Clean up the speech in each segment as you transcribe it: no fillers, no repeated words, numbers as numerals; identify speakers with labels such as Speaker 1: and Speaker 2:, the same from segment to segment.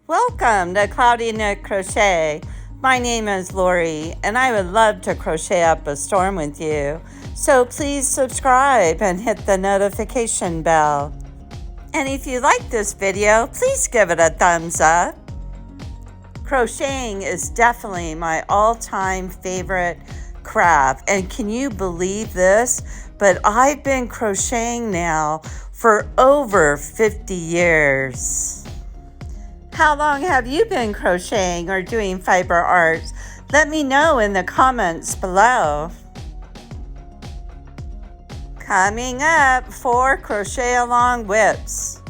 Speaker 1: Welcome to Cloudy Knit Crochet. My name is Lori and I would love to crochet up a storm with you. So please subscribe and hit the notification bell. And if you like this video, please give it a thumbs up. Crocheting is definitely my all-time favorite craft. And can you believe this? But I've been crocheting now for over 50 years. How long have you been crocheting or doing fiber arts? Let me know in the comments below. Coming up for Crochet Along WIPS.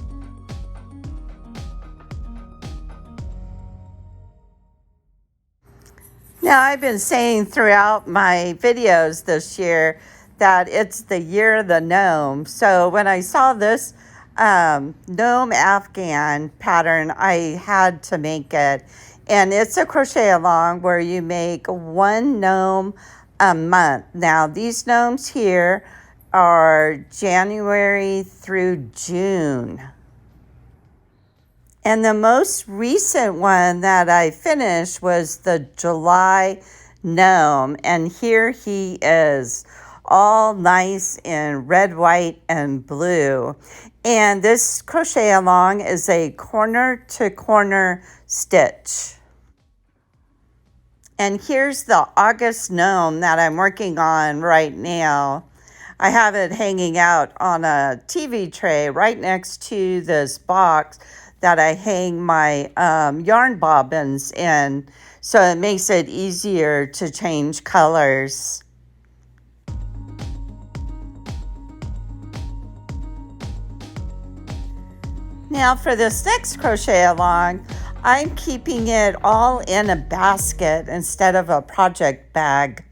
Speaker 1: Now, I've been saying throughout my videos this year that it's the year of the gnome. So when I saw this gnome Afghan pattern, I had to make it. And it's a crochet along where you make one gnome a month. Now, these gnomes here are January through June. And the most recent one that I finished was the July gnome. And here he is, all nice in red, white, and blue. And this crochet along is a corner to corner stitch. And here's the August gnome that I'm working on right now. I have it hanging out on a TV tray right next to this box that I hang my yarn bobbins in, so it makes it easier to change colors. Now for this next crochet along, I'm keeping it all in a basket instead of a project bag.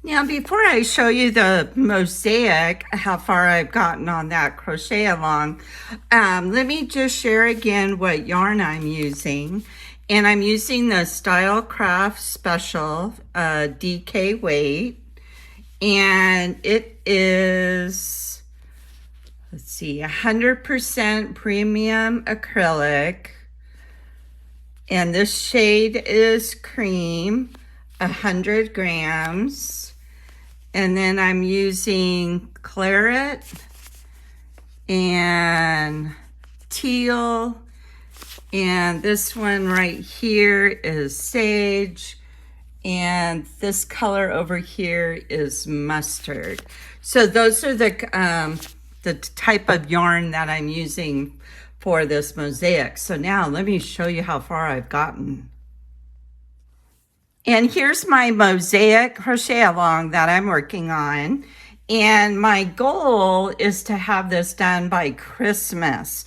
Speaker 1: Now, before I show you the mosaic, how far I've gotten on that crochet along, let me just share again what yarn I'm using. And I'm using the Stylecraft Special DK weight. And it is, let's see, 100% premium acrylic. And this shade is cream, 100 grams. And then I'm using claret and teal. And this one right here is sage. And this color over here is mustard. So those are the type of yarn that I'm using for this mosaic. So now let me show you how far I've gotten. And here's my mosaic crochet along that I'm working on. And my goal is to have this done by Christmas.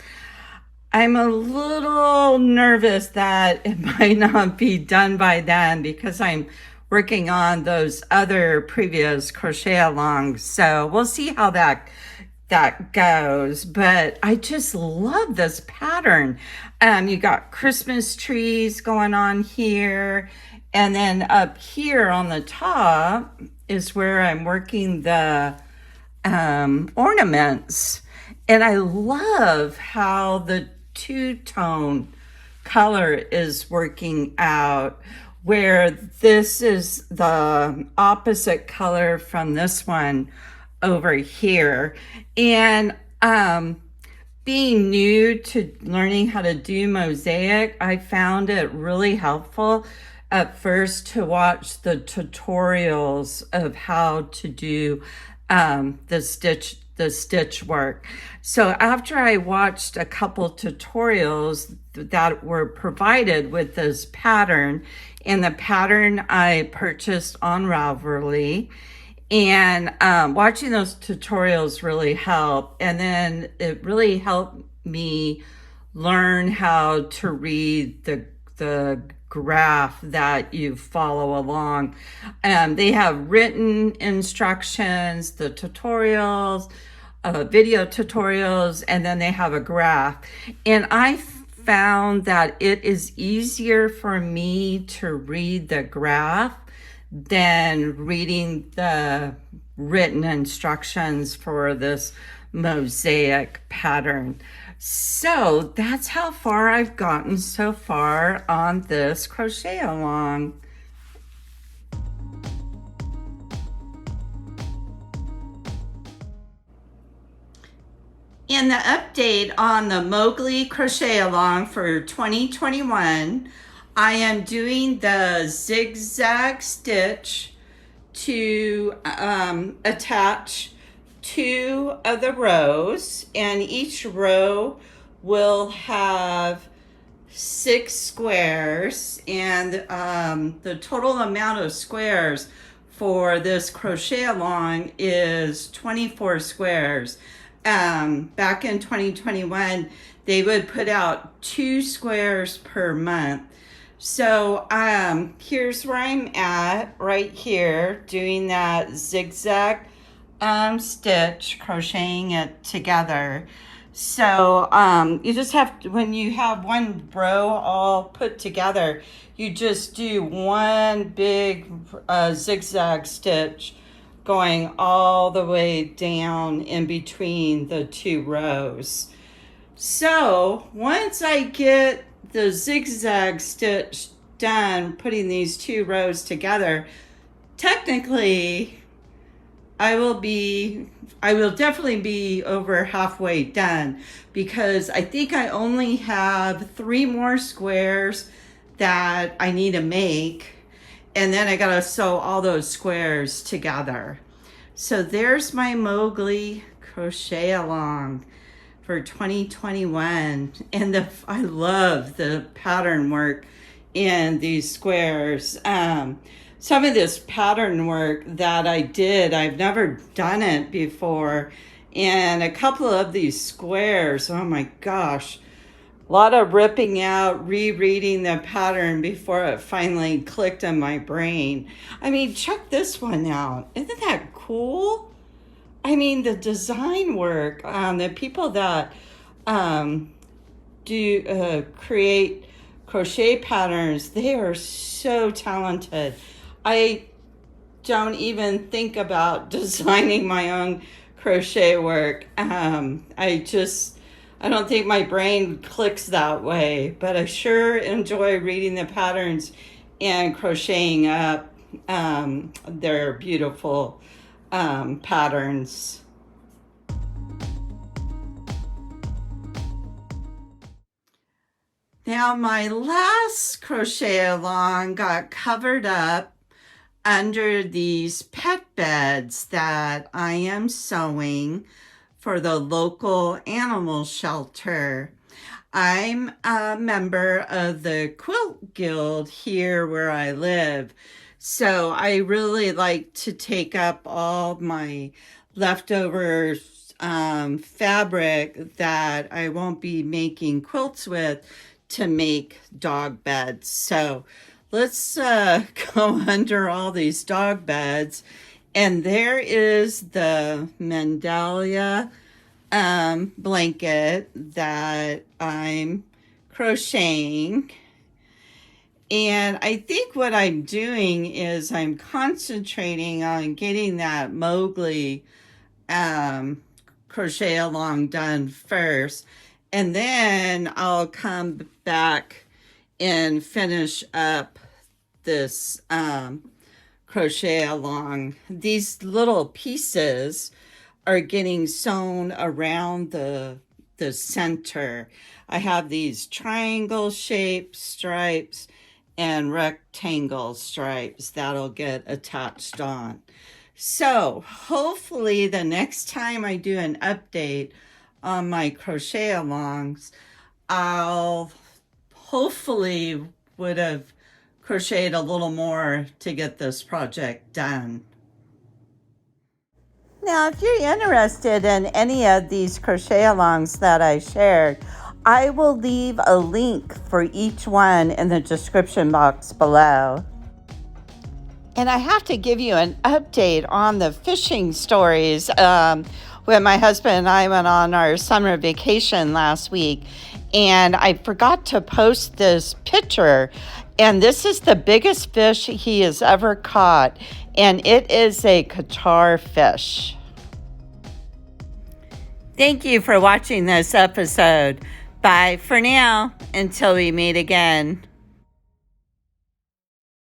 Speaker 1: I'm a little nervous that it might not be done by then because I'm working on those other previous crochet alongs. So we'll see how that goes. But I just love this pattern. You got Christmas trees going on here. And then up here on the top is where I'm working the ornaments. And I love how the two-tone color is working out, where this is the opposite color from this one over here. And being new to learning how to do mosaic, I found it really helpful at first to watch the tutorials of how to do the stitch work. So after I watched a couple tutorials that were provided with this pattern, and the pattern I purchased on Ravelry, and watching those tutorials really helped. And then it really helped me learn how to read the graph that you follow along. They have written instructions, the tutorials, video tutorials, and then they have a graph. And I found that it is easier for me to read the graph than reading the written instructions for this mosaic pattern. So that's how far I've gotten so far on this crochet along. In the update on the Mowgli crochet along for 2021, I am doing the zigzag stitch to attach 2 of the rows, and each row will have 6 squares, and the total amount of squares for this crochet along is 24 squares. Back in 2021, they would put out 2 squares per month. So here's where I'm at right here, doing that zigzag stitch, crocheting it together. So you just have to, when you have one row all put together, you just do one big zigzag stitch going all the way down in between the 2 rows. So once I get the zigzag stitch done putting these 2 rows together, technically I will definitely be over halfway done, because I think I only have 3 more squares that I need to make, and then I gotta sew all those squares together. So there's my Mowgli crochet along for 2021, and I love the pattern work in these squares. Some of this pattern work that I did, I've never done it before, and a couple of these squares, oh my gosh, a lot of ripping out, rereading the pattern before it finally clicked in my brain. I mean, check this one out. Isn't that cool? I mean, the design work, the people that create crochet patterns, they are so talented. I don't even think about designing my own crochet work. I don't think my brain clicks that way, but I sure enjoy reading the patterns and crocheting up their beautiful patterns. Now my last crochet along got covered up under these pet beds that I am sewing for the local animal shelter. I'm a member of the Quilt Guild here where I live, so I really like to take up all my leftover fabric that I won't be making quilts with to make dog beds. So let's go under all these dog beds. And there is the Mandalia blanket that I'm crocheting. And I think what I'm doing is I'm concentrating on getting that Mowgli crochet along done first. And then I'll come back and finish up this crochet along. These little pieces are getting sewn around the center. I have these triangle shaped stripes and rectangle stripes that'll get attached on. So hopefully the next time I do an update on my crochet alongs, I'll hopefully would have crocheted a little more to get this project done. Now, if you're interested in any of these crochet alongs that I shared, I will leave a link for each one in the description box below. And I have to give you an update on the fishing stories. When my husband and I went on our summer vacation last week, and I forgot to post this picture. And this is the biggest fish he has ever caught, and it is a Qatar fish. Thank you for watching this episode. Bye for now until we meet again.